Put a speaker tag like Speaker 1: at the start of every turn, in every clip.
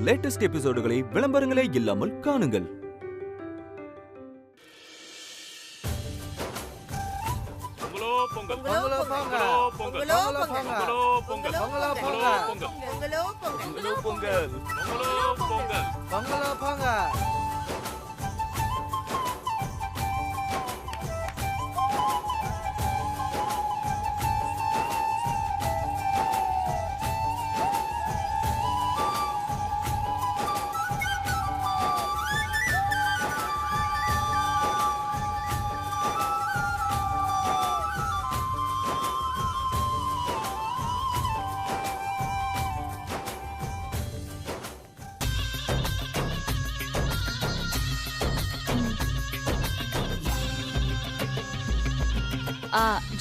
Speaker 1: Latest எபிசோடுகளை விளம்பரங்களே இல்லாமல் காணுங்கள்.
Speaker 2: பொங்கல்
Speaker 3: பொங்கலோ பொங்கல்
Speaker 2: பொங்கலோ பொங்கல்
Speaker 3: பொங்கலோ
Speaker 2: பொங்கலோ
Speaker 3: பொங்கல்
Speaker 2: பொங்கல்
Speaker 3: பொங்கலோ பொங்கல்
Speaker 2: பொங்கலோ பொங்கல்
Speaker 1: பொங்கல்
Speaker 2: பொங்கலோ பொங்கல்
Speaker 3: பொங்கலோ Pongal.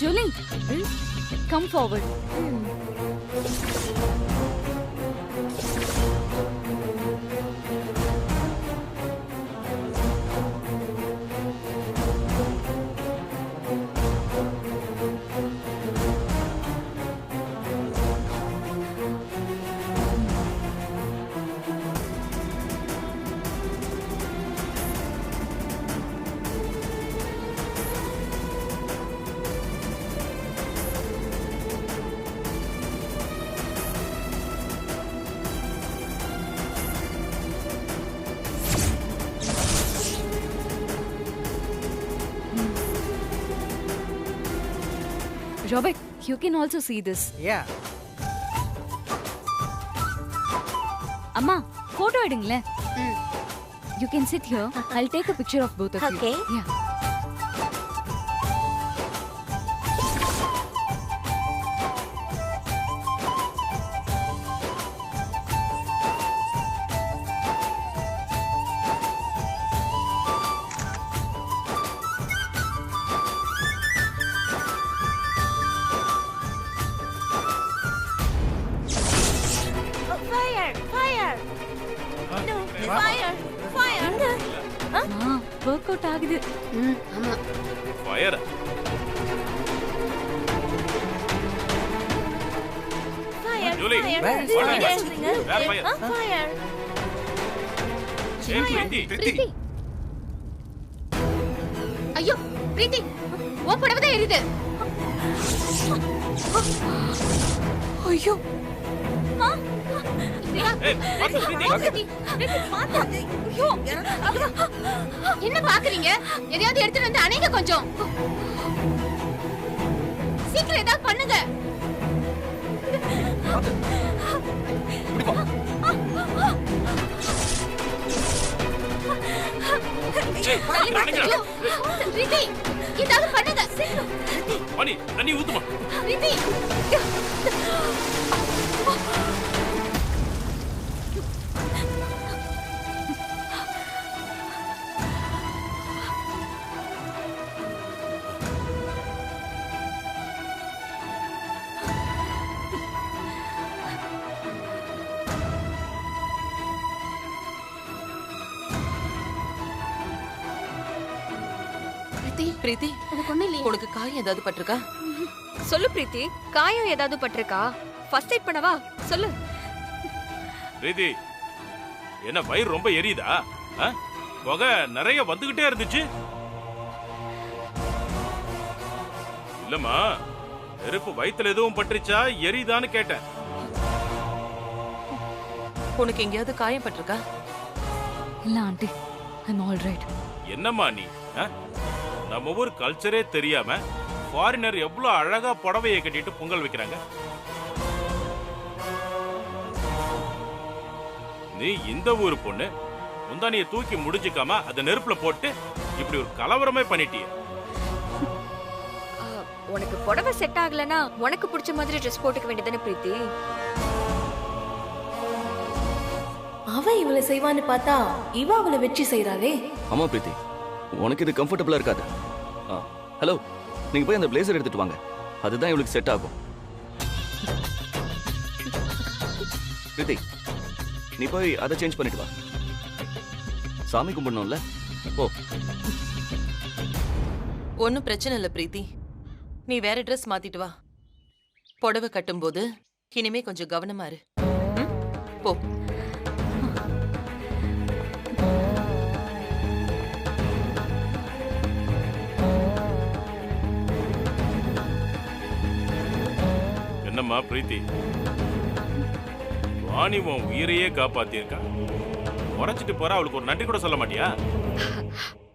Speaker 4: Julie, come forward. Robert, you can also see this.
Speaker 3: Yeah.
Speaker 4: Amma, photo edingle. You can sit here. I'll take a picture of both of you.
Speaker 5: Okay.
Speaker 4: Yeah.
Speaker 5: Fire! Fire! No, fire! Fire!
Speaker 4: Work out ஆகுது.
Speaker 5: ஆமா.
Speaker 2: Fire
Speaker 5: Fire!
Speaker 2: Julie,
Speaker 5: Fire!
Speaker 3: where is
Speaker 5: Fire!
Speaker 3: fire?
Speaker 2: Where fire?
Speaker 5: Fire!
Speaker 2: ஏய் பிரீத்தி
Speaker 5: ஐயோ பிரீத்தி உன் புடவை எரியுது.
Speaker 4: ஐயோ.
Speaker 2: ஏய் பிரீத்தி
Speaker 5: என்ன பாக்குறீங்க? எதையாவது எடுத்துட்டு வந்து அணைங்க கொஞ்சம். சீக்கிரம் ஏதாவது பண்ணுங்க. பிரீத்தி ஏதாவது பண்ணுங்க.
Speaker 2: மணி தண்ணி ஊத்துமா.
Speaker 5: பிரீத்தி
Speaker 6: பிரீத்தி,
Speaker 5: உனக்கு ஒண்ணு இல்லையா?
Speaker 6: உனக்கு காயம் ஏதாவது பட்டிருக்கா?
Speaker 7: சொல்லு பிரீத்தி, காயம் ஏதாவது பட்டிருக்கா? ஃபர்ஸ்ட் எய்ட் பண்ணவா? சொல்லு.
Speaker 2: பிரீத்தி என்ன வயிறு ரொம்ப எரியுதா? புகை நிறைய வந்துகிட்டே இருந்துச்சு. இல்லம்மா, நெருப்பு வயித்துல எதுவும் பட்டுருச்சா எரியுதான்னு கேட்டேன்.
Speaker 6: உனக்கு எங்கேயாவது காயம் பட்டிருக்கா?
Speaker 4: இல்ல ஆண்டி, I'm all right.
Speaker 2: என்னம்மா நீ? நம்ம ஊர் கல்ச்சரே தெரியாம ஃபாரினர் எவ்வளவு அழகா புடவையை கட்டிட்டு பொங்கல் வைக்கிறாங்க. நீ இந்த ஊர் பொண்ணு முந்தானியை தூக்கி முடிஞ்சுக்காம அத நெருப்புல போட்டு இப்படி ஒரு கலவரமே பண்ணிட்டிய.
Speaker 7: உனக்கு புடவை செட் ஆகலனா உனக்கு பிடிச்ச மாதிரி ட்ரெஸ் போட்டுக்க வேண்டியதானே பிரீத்தி?
Speaker 8: அவன் இவளை செய்வான்னு பார்த்தா இவ அவளை வெற்றி செய்யறாளே.
Speaker 9: ஆமா பிரீத்தி, உனக்கு இது கம்ஃபர்டபுளா இருக்காது. ஹலோ, நீங்க போய் அந்த பிளேசர் எடுத்துட்டு வாங்க. அதுதான் இவளுக்கு செட் ஆகும். பிரீத்தி, நீ போய் அதை சேஞ்ச் பண்ணிட்டு வா. சாமி கும்பிடணும்ல. ஓ,
Speaker 6: ஒன்னும் பிரச்சனை இல்ல பிரீத்தி, நீ வேற ட்ரெஸ் மாத்திட்டு வா. புடவை கட்டும்போது இனிமே கொஞ்சம் கவனமா இரு. போ.
Speaker 2: என்னம்மா பிரீத்தி, வாணி உன் உயிரையே காப்பாத்திருக்கா. உரைச்சிட்டு போற, அவளுக்கு ஒரு நன்றி கூட சொல்ல மாட்டியா?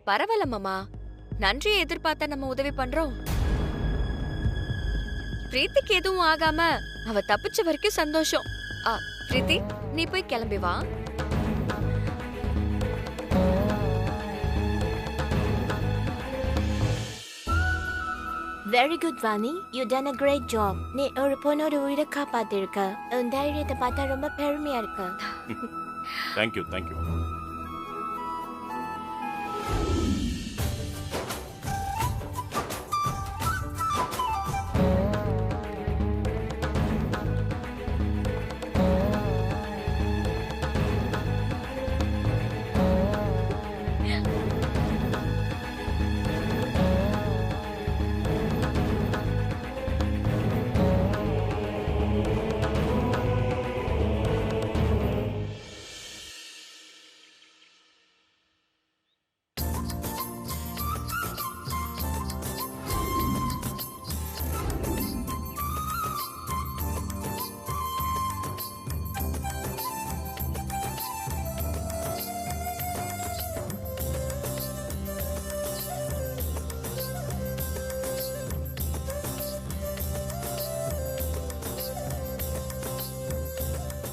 Speaker 7: பரவாயில்ல மாமா, நன்றியை எதிர்பார்த்தா நம்ம உதவி பண்றோம். பிரீத்திக்கு எதுவும் ஆகாம அவ தப்பிச்ச வரைக்கும் சந்தோஷம். பிரீத்தி, நீ போய் கிளம்பி வா.
Speaker 5: Very good, Vani. You done a great job. நீ ஒரு பொண்ணோட உயிரை காப்பாத்திருக்க. உன் தைரியத்தை பார்த்தா ரொம்ப பெருமையா இருக்கு.
Speaker 2: Thank you thank you.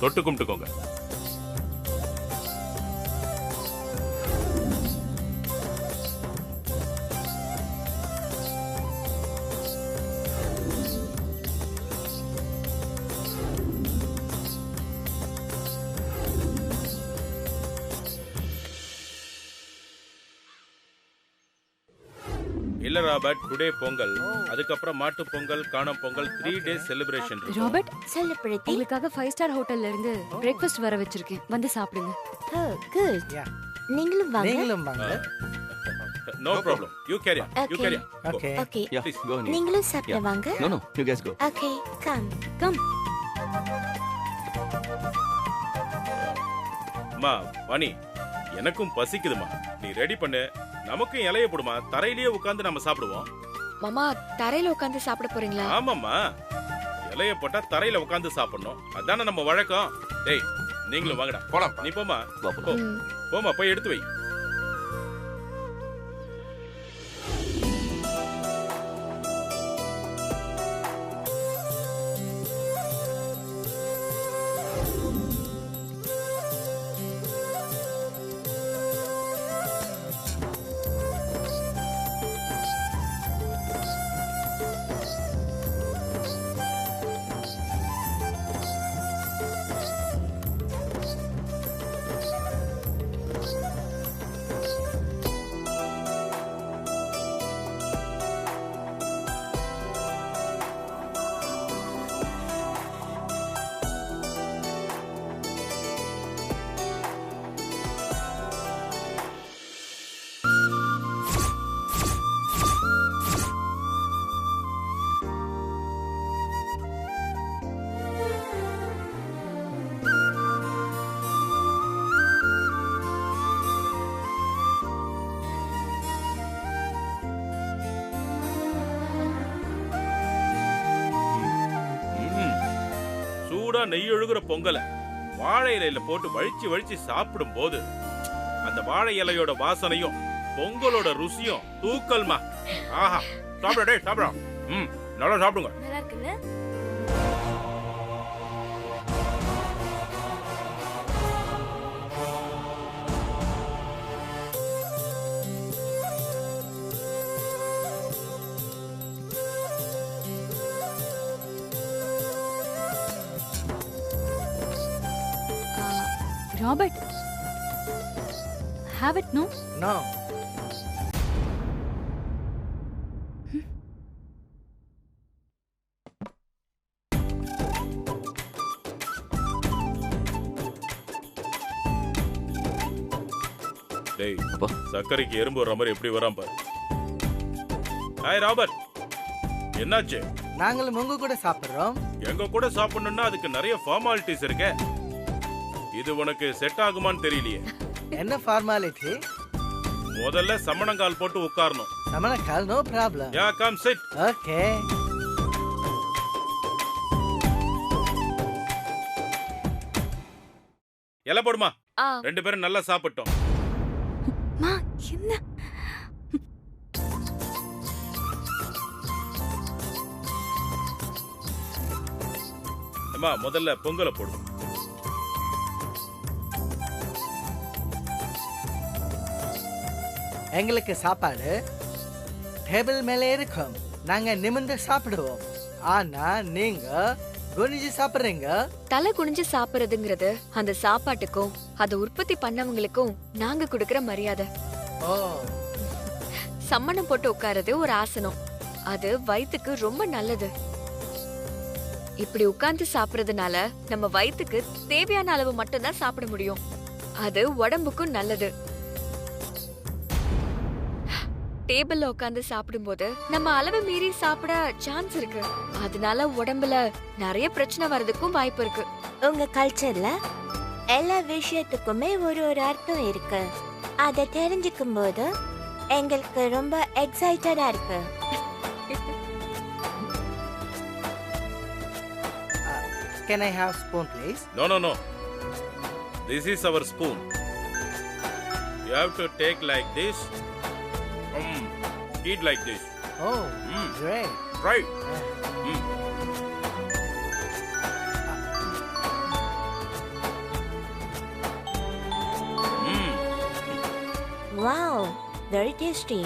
Speaker 2: தொட்டு கும்பிட்டுக்கோங்க. இல்ல ராபர்ட், டுடே பொங்கல், அதுக்கப்புறம் மாட்டு பொங்கல், காணும் பொங்கல், 3 days செலிப்ரேஷன்.
Speaker 4: ராபர்ட்,
Speaker 5: சொல்லு பிரீத்தி.
Speaker 4: உங்களுக்காக 5 ஸ்டார் ஹோட்டல்ல இருந்து பிரேக்ஃபாஸ்ட் வர வச்சிருக்கேன், வந்து சாப்பிடுங்க.
Speaker 5: Oh, good.
Speaker 3: Yeah.
Speaker 5: நீங்களும் வாங்க.
Speaker 3: நீங்களும் வாங்க.
Speaker 2: No problem, you carry on, you carry on.
Speaker 3: Okay.
Speaker 5: Okay.
Speaker 9: Yeah go நீ.
Speaker 5: நீங்களும் சாப்பிட
Speaker 9: Yeah.
Speaker 5: வாங்க.
Speaker 9: No no, you guys go.
Speaker 5: Okay, come.
Speaker 4: Come.
Speaker 2: அம்மா வாணி, எனக்கும் பசிக்குதுமா, நீ ரெடி பண்ணு. நமக்கும் இலைய போடுமா, தரையிலேயே உட்கார்ந்து நம்ம சாப்பிடுவோம்.
Speaker 7: மாமா, தரையில உட்கார்ந்து சாப்பிட போறீங்களா?
Speaker 2: ஆமாம்மா, இலைய போட்டா தரையில உட்கார்ந்து சாப்பிடணும், அதானே நம்ம வழக்கம். டேய், நீங்களும் வாங்கடா. போலாம், நீ போமா.
Speaker 9: வா போலாம்.
Speaker 2: போமா, போய் எடுத்து வை. நெய் ஒழுகுற பொங்கலை வாழை இலையில போட்டு வழிச்சு வழிச்சு சாப்பிடும் போது அந்த வாழை இலையோட வாசனையும் பொங்கலோட ருசியும் தூக்கல்மா. ஆஹா, சாப்பிடா டேய், சாப்பிடா. நல்லா சாப்பிடுங்க.
Speaker 8: நல்லா இருக்குல்ல?
Speaker 4: Robert, have it, no?
Speaker 3: No.
Speaker 2: டேய், சக்கரைக்கு எறும்பு வர மாதிரி எப்படி வராம பாரு. ஹாய் ராபர்ட், என்னாச்சு?
Speaker 3: நாங்களும் உங்க கூட சாப்பிடுறோம்.
Speaker 2: எங்க கூட சாப்பிடணும்னா அதுக்கு நிறைய ஃபார்மாலிட்டிஸ் இருக்கு. இது உனக்கு செட் ஆகுமான்னு தெரியலையே.
Speaker 3: என்ன ஃபார்மாலிட்டி?
Speaker 2: முதல்ல சமணங்கால் போட்டு உட்காரணும்.
Speaker 3: சமணக்கால், நோ ப்ராப்ளம்.
Speaker 2: யா, கம் சிட்.
Speaker 3: ஓகே.
Speaker 2: இலை போடுமா.
Speaker 7: ஆ
Speaker 2: 2 பேரும் நல்லா சாப்பிட்டோம்.
Speaker 4: மா என்ன
Speaker 2: அம்மா முதல்ல பொங்கலை போடு.
Speaker 3: எங்களுக்கு சாப்பாடு டேபிள் மேலே இருக்கும். நாங்க நிமிர்ந்து சாப்பிடுவோம். ஆனா நீங்க குனிஞ்சு சாப்பிடுறீங்க.
Speaker 7: தலை குனிஞ்சு சாப்பிடுறதுங்கிறது அந்த சாப்பாட்டுக்கும் அதை உற்பத்தி பண்ணவங்களுக்கும் நாங்க கொடுக்கிற மரியாதை.
Speaker 3: ஓ,
Speaker 7: சம்மணம் போட்டு உட்கார்றது ஒரு ஆசனம். அது வயித்துக்கு ரொம்ப நல்லது. இப்படி உட்கார்ந்து சாப்பிடுறதுனால நம்ம வயித்துக்கு தேவையான அளவு மட்டும்தான் சாப்பிட முடியும். அது உடம்புக்கும் நல்லது. டேபிள்ல உட்கார்ந்து சாப்பிடும்போது நம்ம அளவு மீறி சாப்பிட சான்ஸ் இருக்கு. அதனால உடம்புல நிறைய பிரச்சனை வர்றதுக்கும் வாய்ப்பு இருக்கு.
Speaker 5: உங்க கல்ச்சர்ல எல்லா விஷயத்துக்குமே ஒரு ஒரு அர்த்தம் இருக்கு. அதை தெரிஞ்சுக்கும் போது எங்களுக்கு ரொம்ப எக்ஸைட்டடா இருக்கு.
Speaker 3: can I have spoon please?
Speaker 2: No. This is our spoon. You have to take like this. Eat like this.
Speaker 3: Oh,
Speaker 2: Mm.
Speaker 3: great.
Speaker 2: Right.
Speaker 5: Wow, very tasty.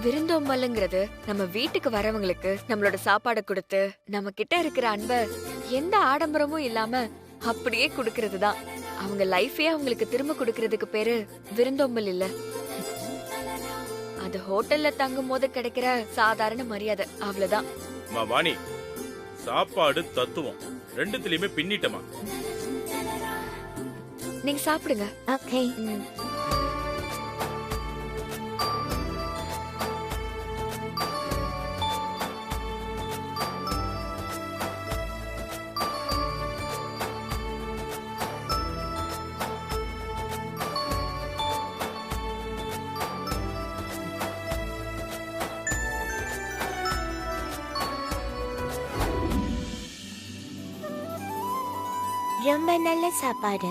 Speaker 7: விருந்தோம்பலுங்கிறது நம்ம வீட்டுக்கு வரவங்களுக்கு நம்மளோட சாப்பாடு கொடுத்து நம்ம கிட்ட இருக்கிற அன்பை எந்த ஆடம்பரமும் இல்லாம அப்படியே கொடுக்கறது தான். அவங்க லைஃபே அவங்களுக்கு திரும்ப கொடுக்கறதுக்கு பேரு விருந்தோம்பல் இல்ல. அது ஹோட்டல்ல தங்கும் போது கிடைக்கிற சாதாரண மரியாதை, அவ்வளவுதான்.
Speaker 2: வாணி, சாப்பாடு தத்துவம் ரெண்டுத்திலயுமே பின்னிட்டமா.
Speaker 7: நீங்க சாப்பிடுங்க.
Speaker 5: Okay. ரொம்ப நல்ல சாப்பாடு.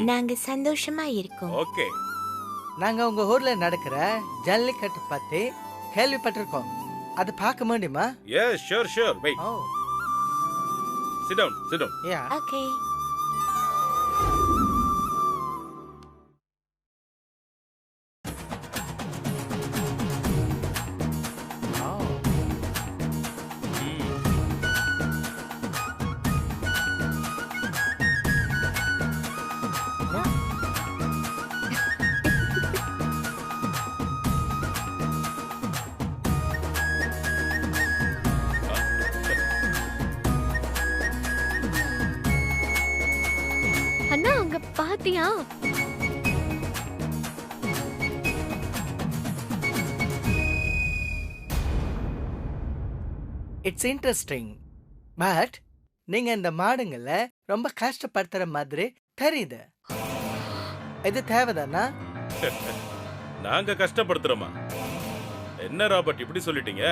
Speaker 5: நாங்க சந்தோஷமா இருக்கோம்.
Speaker 2: ஓகே.
Speaker 3: நாங்க உங்க ஊர்ல நடக்கிற ஜல்லிக்கட்டு பத்தி கேள்விப்பட்டிருக்கோம். அது பார்க்க முடியுமா?
Speaker 2: Yes, sure. Wait.
Speaker 3: Oh,
Speaker 2: Sit down.
Speaker 3: yeah.
Speaker 5: Okay.
Speaker 3: Oh.
Speaker 7: அண்ணா அங்க பாத்தியா?
Speaker 3: It's interesting. பட் நீங்க இந்த மாடுங்களை ரொம்ப கஷ்டப்படுத்துற மாதிரி தெரியுது. இது தேவைதானா?
Speaker 2: நாங்க கஷ்டப்படுத்துறோமா? என்ன ராபர்ட் இப்படி சொல்லிட்டீங்க?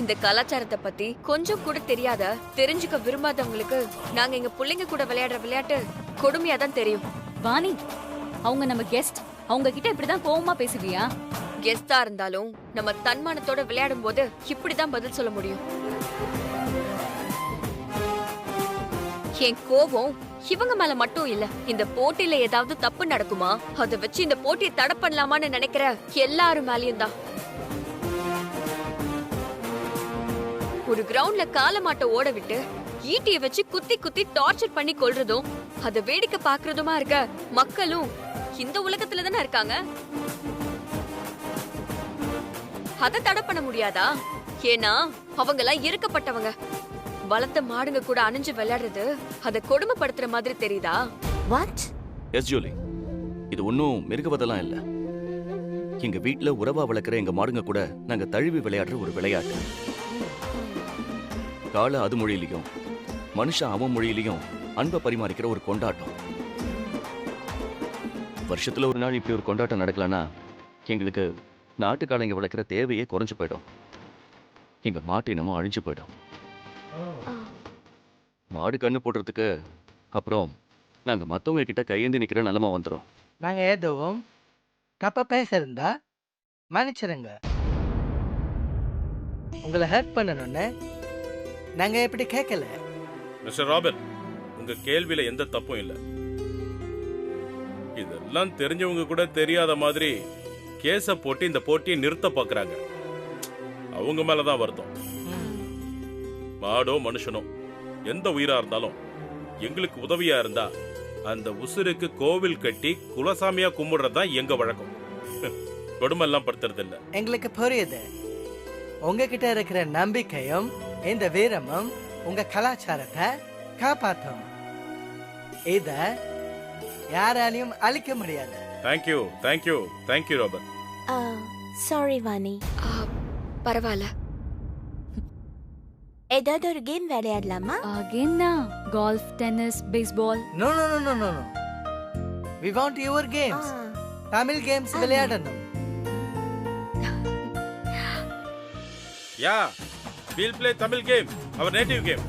Speaker 7: இந்த கலாச்சாரத்தை பத்தி கொஞ்சம் கூட தெரியாத, தெரிஞ்சுக்க விரும்பாதவங்களுக்கு நாங்க எங்க பிள்ளைங்க கூட விளையாடுற விளையாட்டு கொடுமையா தான் தெரியும்.
Speaker 4: வாணி, அவங்க நம்ம கெஸ்ட். அவங்க கிட்ட இப்படிதான் கோவமா பேசுவியா?
Speaker 7: கெஸ்டா இருந்தாலும் நம்ம தன்மானத்தோட விளையாடும் போது இப்படிதான் பதில் சொல்ல முடியும். என் கோபம் இவங்க மேல மட்டும் இல்ல. இந்த போட்டியில ஏதாவது தப்பு நடக்குமா, அதை வச்சு இந்த போட்டியை தடை பண்ணலாமான்னு நினைக்கிற எல்லாரும் மேலயும் தான். ஒரு கிரவுண்ட்ல கால மாட்ட ஓட விட்டு ஈட்டிய வச்சு குத்தி குத்தி டார்ச்சர் பண்ணி கொல்றதும் அதை வேடிக்கை பாக்குறதுமா இருக்க மக்களும் இந்த உலகத்துல தானே இருக்காங்க. அதை தடை பண்ண முடியாதா? ஏன்னா அவங்க எல்லாம் இருக்கப்பட்டவங்க. வளர்த்த மாடுங்க கூட அணிஞ்சு விளையாடுறது அதை கொடுமைப்படுத்துற மாதிரி தெரியுதா?
Speaker 5: வாட்?
Speaker 9: எஸ் ஜூலி, இது ஒன்றும் மிருகவதெல்லாம் இல்லை. எங்க வீட்டில் உறவா வளர்க்குற எங்க மாடுங்க கூட நாங்க தழுவி விளையாடுற ஒரு விளையாட்டு. கால அது மொழியிலையும் மனுஷன் அவன் மொழியிலையும் அன்பை பரிமாறிக்கிற ஒரு கொண்டாட்டம். வருஷத்துல ஒரு நாள் இப்படி ஒரு கொண்டாட்டம் நடக்கலன்னா எங்களுக்கு நாட்டுக்காலைங்க வளர்க்குற தேவையே குறைஞ்சு போயிடும். எங்க மாட்டு இனமும் அழிஞ்சு போயிடும். மாடு கண்ணு போடுறதுக்கு அப்புறம் நாங்க மத்தவங்க கிட்ட கையேந்தி நிக்கிற நிலைமை வந்துடும்.
Speaker 3: நாங்க எதுவும் தப்பா பேசிருந்தா மன்னிச்சிருங்க. உங்களை ஹெல்ப் பண்ணணும்னு நாங்க எப்படி கேட்கல.
Speaker 2: மிஸ்டர் ராபின், உங்க கேள்வியில எந்த தப்பும் இல்ல. இதெல்லாம் தெரிஞ்சவங்க கூட தெரியாத மாதிரி கேஸ போட்டு இந்த போட்டியை நிறுத்த பாக்குறாங்க. அவங்க மேலதான் வருத்தம். மாடோ மனுஷனோ எந்த உயிரா இருந்தாலும் எங்களுக்கு உதவியா இருந்தா அந்த உசுருக்கு கோவில் கட்டி குலசாமியா கும்பிடுறதுதான் எங்க வழக்கம். கொடுமை எல்லாம் படுத்துறது இல்ல.
Speaker 3: எங்களுக்கு புரியுது. உங்ககிட்ட இருக்கிற நம்பிக்கையும் இந்த வீரமும் உங்க கலாச்சாரத்தை காப்பாற்றும். இத யாராலையும் அழிக்க முடியாது.
Speaker 2: Thank you thank you thank you Robert.
Speaker 5: Sorry Vani.
Speaker 7: பரவாயில்ல.
Speaker 5: ஏதாவது ஒரு கேம் விளையாடலாமா?
Speaker 4: கேம் தான். golf, tennis, baseball.
Speaker 3: நோ நோ நோ நோ நோ. We want your games. Tamil games விளையாடணும்.
Speaker 2: Yeah, we'll play Tamil game, our native game.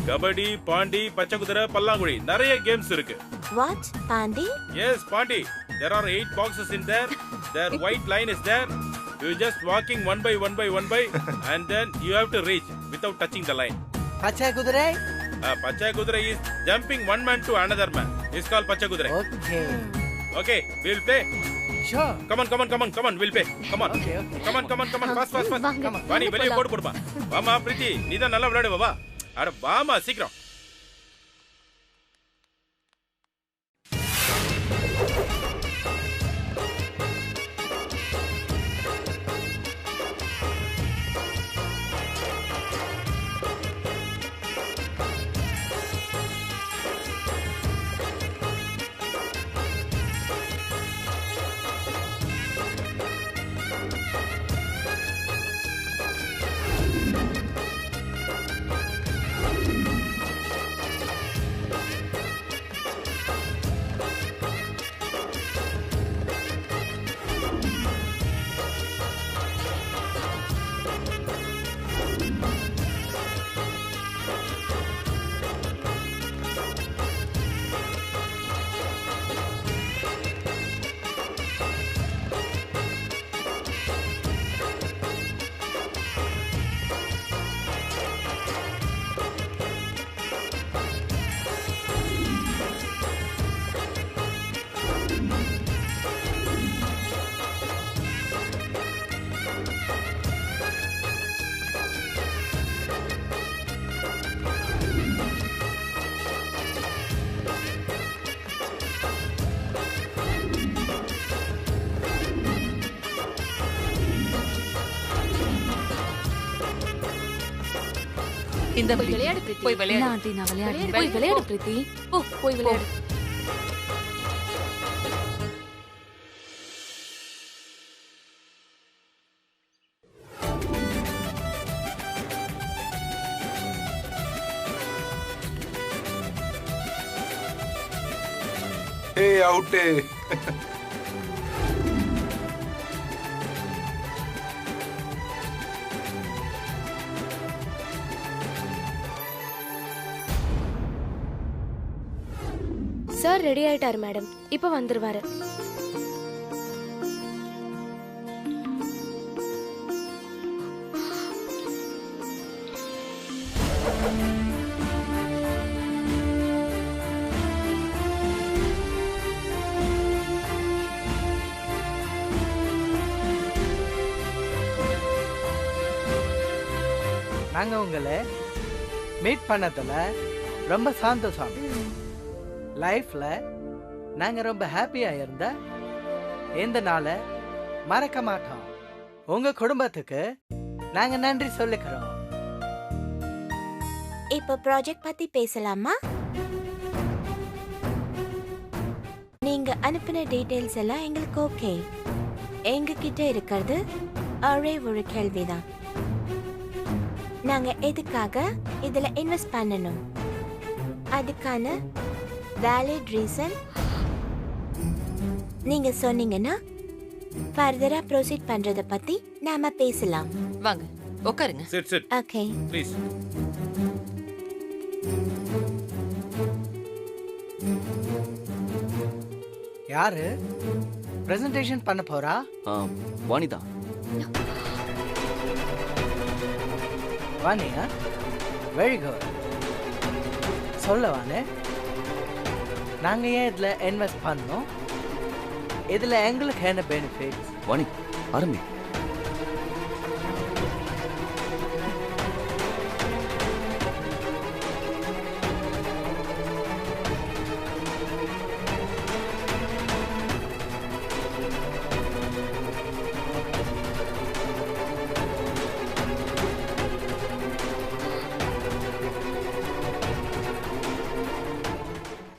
Speaker 2: Kabaddi, பாண்டி, பச்சை குதிரை, பல்லாங்குழி நிறைய கேம்ஸ் இருக்கு.
Speaker 5: What? Pandi?
Speaker 2: Yes, Pandi. There are 8 boxes in there. Their white line is there. You just walking one by and then you have to reach without touching the line.
Speaker 3: பச்சை குதிரை?
Speaker 2: பச்சை குதிரை is jumping one man to another man. It's called பச்சை குதிரை.
Speaker 3: Okay.
Speaker 2: Okay, we'll play.
Speaker 3: Sure.
Speaker 2: Come on, we'll play. Come on.
Speaker 3: Okay.
Speaker 2: Come on, fast.
Speaker 3: Come on.
Speaker 2: Vani வெளிய கோடு போடுமா. வாமா பிரீத்தி, நீ தான் நல்லா விளையாடுவ வா. அட வாமா சீக்கிரம்.
Speaker 6: இந்த
Speaker 7: போய் விளையாடு பிரீத்தி.
Speaker 6: போய்
Speaker 4: இல்ல
Speaker 6: விளையாடு.
Speaker 4: ஆண்டி, நான் விளையாடுறேன்.
Speaker 7: போய் விளையாடு பிரீத்தி. போய் விளையாடு.
Speaker 10: ஏய் அவுட்.
Speaker 8: சார் ரெடி ஆயிட்டாரு மேடம். இப்ப வந்துருவாரு.
Speaker 3: நாங்க உங்களை மீட் பண்ணதுல ரொம்ப சந்தோஷம். லைஃப்ல நாங்க ரொம்ப ஹாப்பியா இருந்தா இந்த நாளை மறக்க மாட்டோம். உங்க குடும்பத்துக்கு நாங்க நன்றி சொல்லிக்கிறோம்.
Speaker 5: இப்போ ப்ராஜெக்ட் பத்தி பேசலாமா? நீங்க அனுப்பின டீடைல்ஸ் எல்லாம் எங்களுக்கு ஓகே. எங்க கிட்ட இருக்கிறது ஒரே ஒரு கேள்விதான். நாங்க எதுக்காக இதுல இன்வெஸ்ட் பண்ணணும்? அதுக்கான வேலிட் ரீசன் நீங்க சொன்னீங்கன்னா ஃபர்தரா ப்ரோசீட் பண்றத பத்தி நாம பேசலாம்.
Speaker 6: வாங்க உட்காருங்க.
Speaker 2: Sit sit
Speaker 5: okay.
Speaker 2: ப்ளீஸ்.
Speaker 3: யாரு பிரசன்டேஷன் பண்ண போறா?
Speaker 9: வாணிதா.
Speaker 3: வாணியா? Very good. சொல்ல வாணே, நாங்க ஏன் இதுல இன்வெஸ்ட் பண்ணோம்? இதுல எங்களுக்கு என்ன பெனிஃபிட்ஸ்?
Speaker 9: வாணி ஆரம்பி.